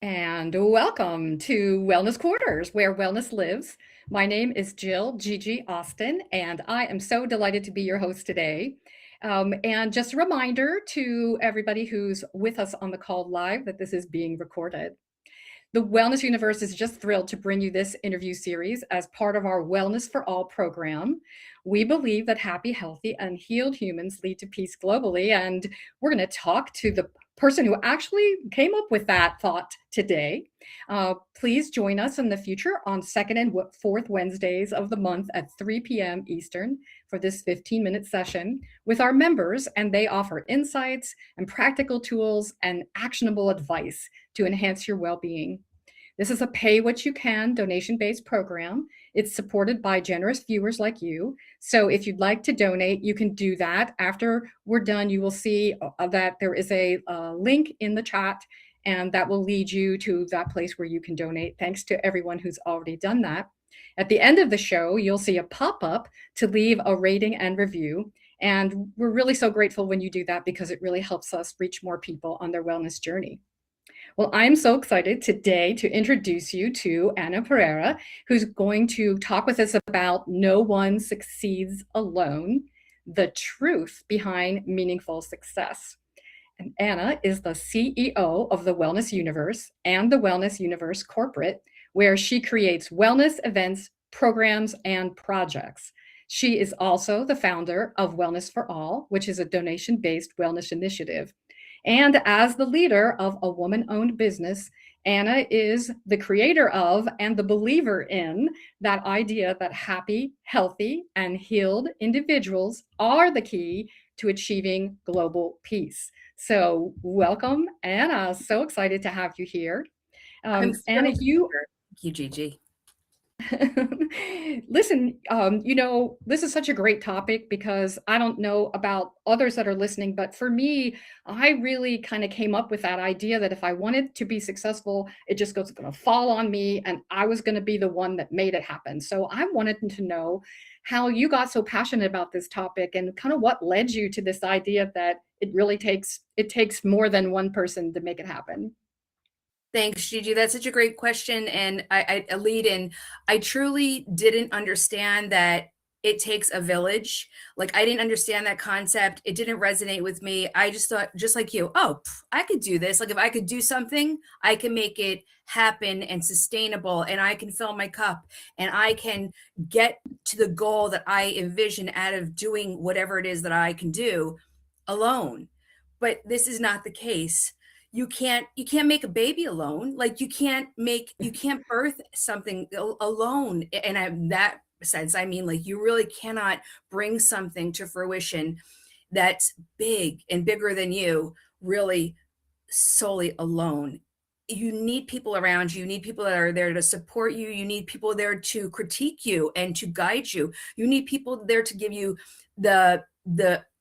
And welcome to Wellness Quarters, where wellness lives. My name is Gigi Austin, and I am so delighted to be your host today. And just a reminder to everybody who's with us on the call live that this is being recorded. The Wellness Universe is just thrilled to bring you this interview series as part of our Wellness for All program. We believe that happy, healthy, and healed humans lead to peace globally. And we're going to talk to the person who actually came up with that thought today. Please join us in the future on second and fourth Wednesdays of the month at 3 p.m. Eastern for this 15-minute session with our members, and they offer insights and practical tools and actionable advice to enhance your well-being. This is a pay what you can donation-based program. It's supported by generous viewers like you. So if you'd like to donate, you can do that. After we're done, you will see that there is a link in the chat, and that will lead you to that place where you can donate. Thanks to everyone who's already done that. At the end of the show, you'll see a pop-up to leave a rating and review. And we're really so grateful when you do that because it really helps us reach more people on their wellness journey. Well, I'm so excited today to introduce you to Ana Pereira, who's going to talk with us about No One Succeeds Alone, the truth behind meaningful success. And Ana is the CEO of the Wellness Universe and the Wellness Universe Corporate, where she creates wellness events, programs, and projects. She is also the founder of Wellness for All, which is a donation-based wellness initiative. And as the leader of a woman-owned business, Ana is the creator of and the believer in that idea that happy, healthy, and healed individuals are the key to achieving global peace. So welcome, Ana. So excited to have you here. I'm Ana, thrilled to be here. Thank you, Gigi. Listen, this is such a great topic because I don't know about others that are listening, but for me, I really kind of came up with that idea that if I wanted to be successful, it just was going to fall on me and I was going to be the one that made it happen. So I wanted to know how you got so passionate about this topic and kind of what led you to this idea that it takes more than one person to make it happen. Thanks, Gigi. That's such a great question. And I lead in, I truly didn't understand that it takes a village. Like, I didn't understand that concept. It didn't resonate with me. I just thought, just like you, oh, I could do this. Like, if I could do something, I can make it happen and sustainable, and I can fill my cup, and I can get to the goal that I envision out of doing whatever it is that I can do alone. But this is not the case. You can't make a baby alone. Like, you can't birth something alone. And in that sense, I mean, like, you really cannot bring something to fruition that's big and bigger than you, really, solely alone. You need people around you. You need people that are there to support you. You need people there to critique you and to guide you. You need people there to give you the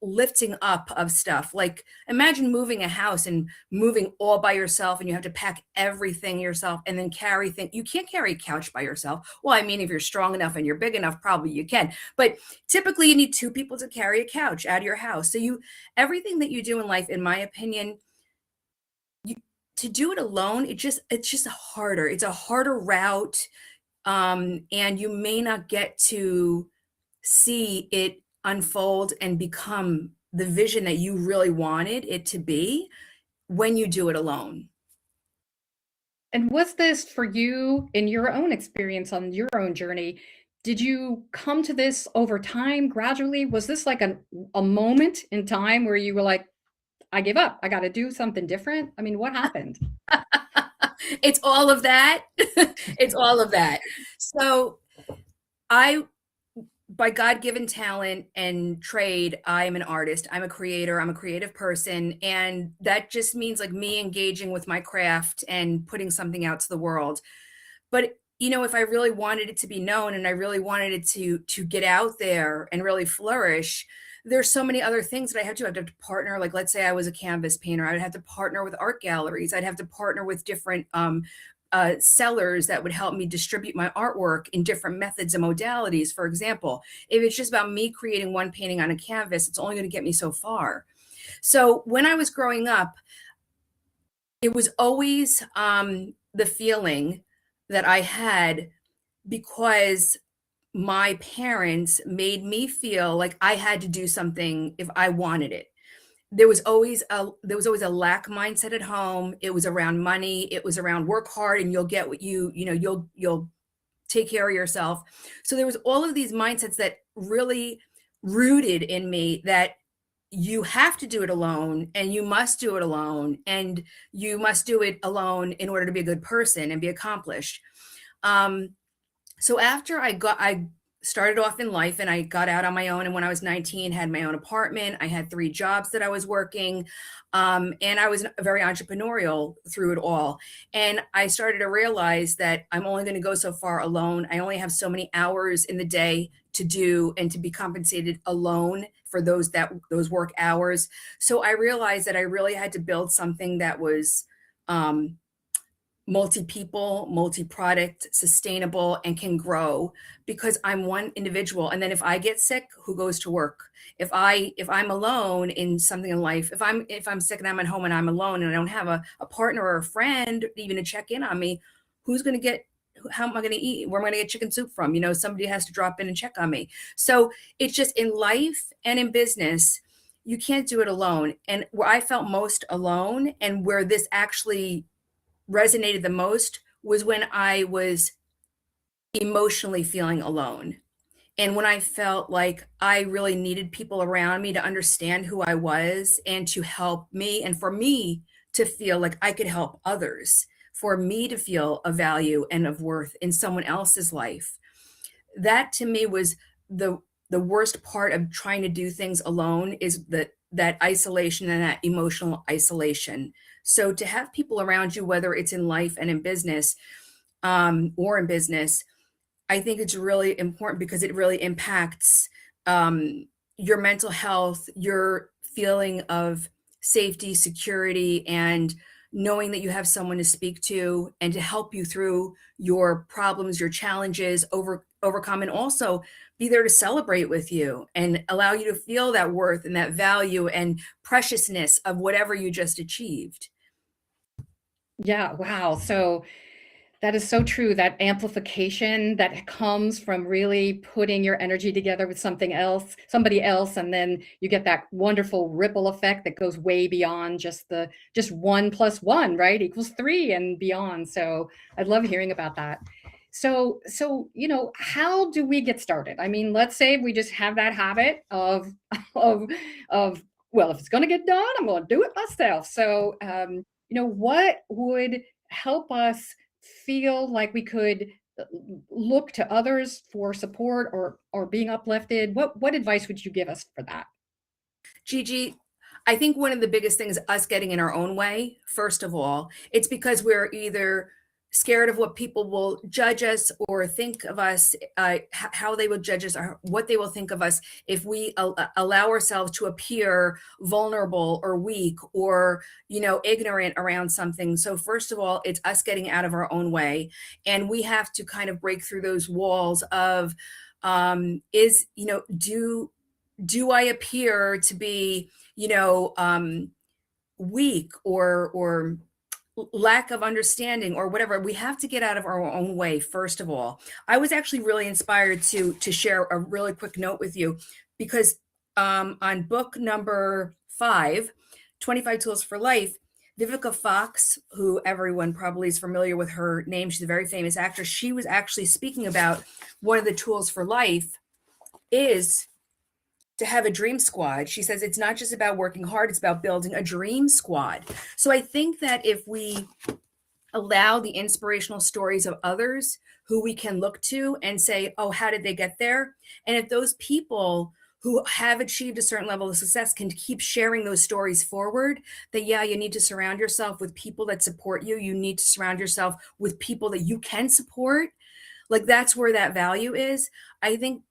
lifting up of stuff. Like, imagine moving a house and moving all by yourself, and you have to pack everything yourself and then carry things. You can't carry a couch by yourself. Well, I mean, if you're strong enough and you're big enough, probably you can. But typically you need two people to carry a couch out of your house. So everything that you do in life, in my opinion, to do it alone, it's just harder. It's a harder route. And you may not get to see it unfold and become the vision that you really wanted it to be when you do it alone. And was this for you in your own experience on your own journey? Did you come to this over time gradually? Was this like a moment in time where you were like, I give up, I got to do something different? I mean, what happened? It's all of that. It's all of that. So I by God-given talent and trade, I am an artist. I'm a creator. I'm a creative person. And that just means, like, me engaging with my craft and putting something out to the world. But, if I really wanted it to be known and I really wanted it to get out there and really flourish, there's so many other things that I have to. I'd have to partner. Like, let's say I was a canvas painter, I'd have to partner with art galleries. I'd have to partner with different sellers that would help me distribute my artwork in different methods and modalities. For example, if it's just about me creating one painting on a canvas, it's only going to get me so far. So when I was growing up, It was always the feeling that I had because my parents made me feel like I had to do something if I wanted it. There was always a lack mindset at home. It was around money. It was around work hard and you'll get what you'll take care of yourself. So there was all of these mindsets that really rooted in me that you have to do it alone and you must do it alone and you must do it alone in order to be a good person and be accomplished. Um, so after I started off in life and I got out on my own. And when I was 19, had my own apartment. I had 3 jobs that I was working. And I was very entrepreneurial through it all. And I started to realize that I'm only going to go so far alone. I only have so many hours in the day to do and to be compensated alone for those work hours. So I realized that I really had to build something that was um, multi-people, multi-product, sustainable, and can grow because I'm one individual. And then if I get sick, who goes to work? If I'm alone in something in life, if I'm sick and I'm at home and I'm alone and I don't have a partner or a friend even to check in on me, who's going to get how am I going to eat? Where am I going to get chicken soup from? Somebody has to drop in and check on me. So it's just in life and in business, you can't do it alone. And where I felt most alone and where this actually resonated the most was when I was emotionally feeling alone. And when I felt like I really needed people around me to understand who I was and to help me, and for me to feel like I could help others, for me to feel a value and of worth in someone else's life. That to me was the worst part of trying to do things alone is that isolation and that emotional isolation. So to have people around you, whether it's in life and in business, or in business, I think it's really important because it really impacts your mental health, your feeling of safety, security, and knowing that you have someone to speak to and to help you through your problems, your challenges, overcome, and also be there to celebrate with you and allow you to feel that worth and that value and preciousness of whatever you just achieved. Yeah, wow. So that is so true. That amplification that comes from really putting your energy together with something else, somebody else, and then you get that wonderful ripple effect that goes way beyond just one plus one, right? Equals three and beyond. So I love hearing about that. So how do we get started? I mean, let's say we just have that habit of of of well, if it's going to get done, I'm going to do it myself. What would help us feel like we could look to others for support or being uplifted? What advice would you give us for that? Gigi, I think one of the biggest things is us getting in our own way, first of all. It's because we're either scared of what people will judge us or think of us, how they will judge us, or what they will think of us if we allow ourselves to appear vulnerable or weak or, ignorant around something. So, first of all, it's us getting out of our own way. And we have to kind of break through those walls of, do I appear to be, weak or lack of understanding or whatever? We have to get out of our own way, first of all. I was actually really inspired to share a really quick note with you because on book number 5, 25 Tools for Life, Vivica Fox, who everyone probably is familiar with her name, she's a very famous actress. She was actually speaking about one of the tools for life is to have a dream squad. She says it's not just about working hard, it's about building a dream squad. So I think that if we allow the inspirational stories of others who we can look to and say, oh, how did they get there? And if those people who have achieved a certain level of success can keep sharing those stories forward, that yeah, you need to surround yourself with people that support you. You need to surround yourself with people that you can support. Like that's where that value is. I think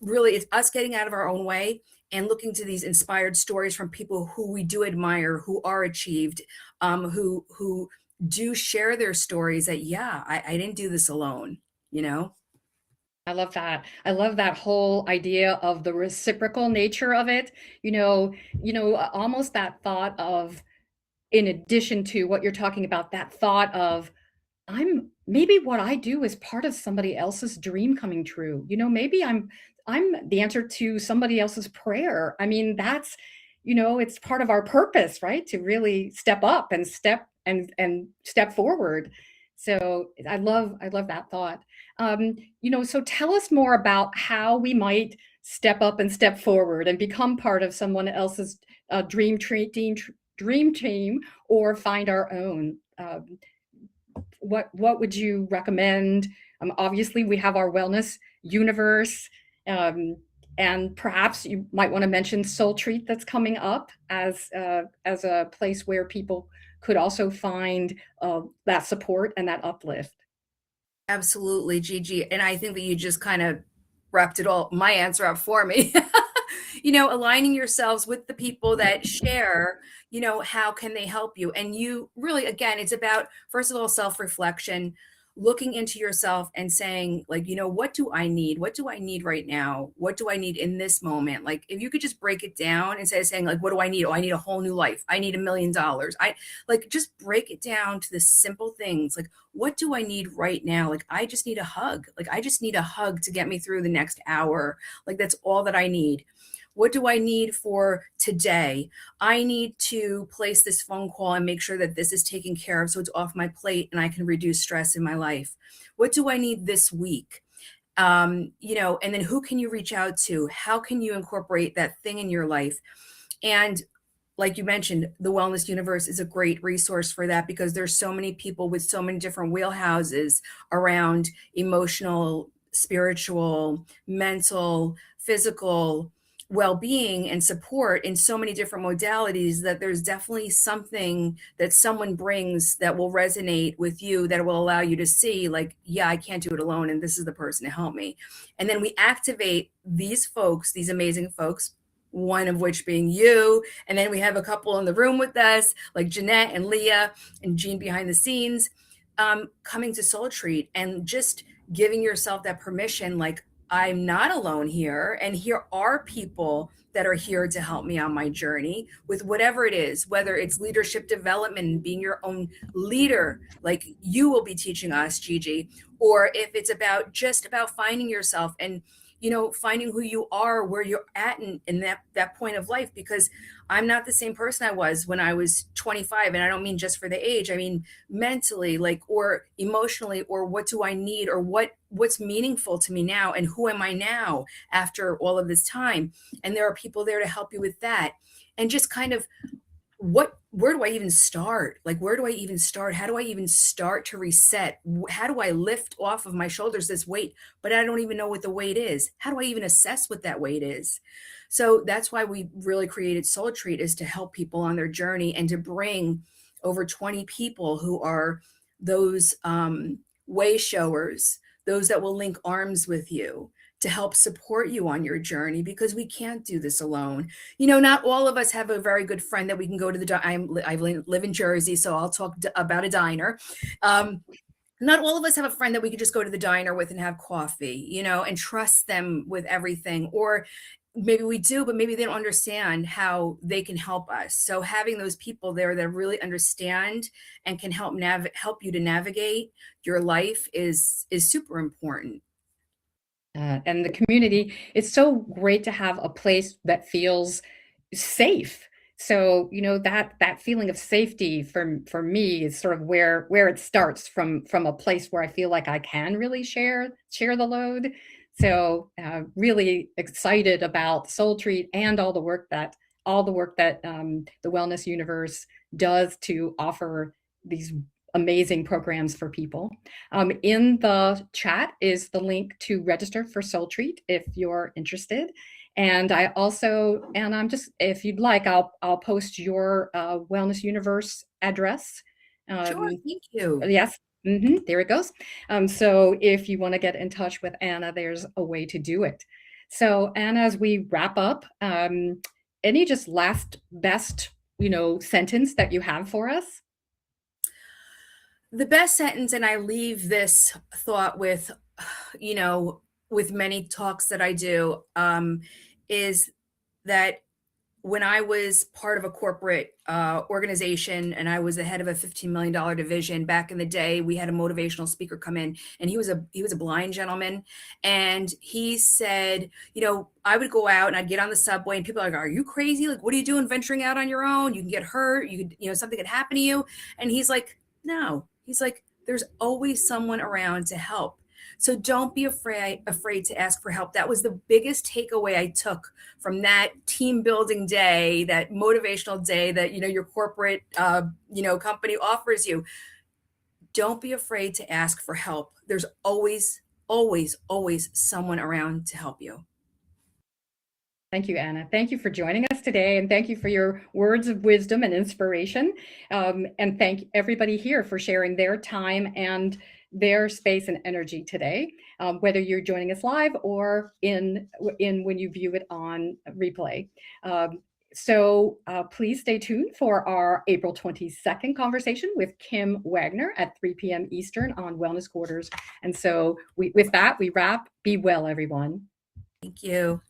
really it's us getting out of our own way and looking to these inspired stories from people who we do admire, who are achieved, who do share their stories that yeah, I didn't do this alone. I love that. I love that whole idea of the reciprocal nature of it. Almost that thought of in addition to what you're talking about, that thought of, I'm maybe what I do is part of somebody else's dream coming true. Maybe I'm the answer to somebody else's prayer. I mean, that's, it's part of our purpose, right? To really step up and step forward. So I love that thought. So tell us more about how we might step up and step forward and become part of someone else's dream team, or find our own. What would you recommend? Obviously, we have our wellness universe, um, and perhaps you might want to mention Soul Treat that's coming up as a place where people could also find that support and that uplift. Absolutely, Gigi. And I think that you just kind of wrapped it all, my answer up for me. Aligning yourselves with the people that share, how can they help you? And you really, again, it's about, first of all, self reflection, looking into yourself and saying, like, what do I need? What do I need right now? What do I need in this moment? Like, if you could just break it down instead of saying, like, what do I need? Oh, I need a whole new life. I need $1 million. I like, just break it down to the simple things. Like, what do I need right now? Like, I just need a hug. Like, I just need a hug to get me through the next hour. Like, that's all that I need. What do I need for today? I need to place this phone call and make sure that this is taken care of so it's off my plate and I can reduce stress in my life. What do I need this week? And then who can you reach out to? How can you incorporate that thing in your life? And like you mentioned, the Wellness Universe is a great resource for that, because there's so many people with so many different wheelhouses around emotional, spiritual, mental, physical well-being and support in so many different modalities, that there's definitely something that someone brings that will resonate with you, that will allow you to see, like, yeah, I can't do it alone, and this is the person to help me. And then we activate these folks, these amazing folks, one of which being you. And then we have a couple in the room with us, like Jeanette and Leah and Jean behind the scenes, coming to Soul Treat and just giving yourself that permission, like, I'm not alone here. And here are people that are here to help me on my journey with whatever it is, whether it's leadership development and being your own leader, like you will be teaching us, Gigi, or if it's about finding yourself and finding who you are, where you're at in that point of life. Because I'm not the same person I was when I was 25. And I don't mean just for the age, I mean mentally, like, or emotionally, or what do I need, or what's meaningful to me now, and who am I now after all of this time. And there are people there to help you with that. And just kind of, where do I even start? Like, where do I even start? How do I even start to reset? How do I lift off of my shoulders this weight, but I don't even know what the weight is? How do I even assess what that weight is? So that's why we really created Soul Treat, is to help people on their journey and to bring over 20 people who are those way showers, those that will link arms with you to help support you on your journey, because we can't do this alone. Not all of us have a very good friend that we can go to I live in Jersey, so I'll talk about a diner. Not all of us have a friend that we could just go to the diner with and have coffee, and trust them with everything. Or maybe we do, but maybe they don't understand how they can help us. So having those people there that really understand and can help you to navigate your life is super important. And the community, it's so great to have a place that feels safe. So, that feeling of safety for me is sort of where it starts, from a place where I feel like I can really share the load. So, really excited about Soul Treat and all the work that the Wellness Universe does to offer these amazing programs for people. In the chat is the link to register for Soul Treat if you're interested. And I'm just, if you'd like, I'll post your Wellness Universe address. Sure, Um, thank you. yes, there it goes. So if you want to get in touch with Anna, there's a way to do it. So Anna, as we wrap up, any just last best, sentence that you have for us? The best sentence, and I leave this thought with, you know, with many talks that I do, is that when I was part of a corporate organization and I was the head of a $15 million division back in the day, we had a motivational speaker come in, and he was a blind gentleman. And he said, I would go out and I'd get on the subway and people are like, are you crazy? Like, what are you doing venturing out on your own? You can get hurt. You could, something could happen to you. And he's like, no, he's like, there's always someone around to help. So don't be afraid to ask for help. That was the biggest takeaway I took from that team building day, that motivational day that your corporate company offers you. Don't be afraid to ask for help. There's always, always, always someone around to help you. Thank you, Anna. Thank you for joining us today, and thank you for your words of wisdom and inspiration. And thank everybody here for sharing their time and their space and energy today, whether you're joining us live or in when you view it on replay. So please stay tuned for our April 22nd conversation with Kim Wagner at 3 p.m. Eastern on Wellness Quarters. And so with that, we wrap. Be well, everyone. Thank you.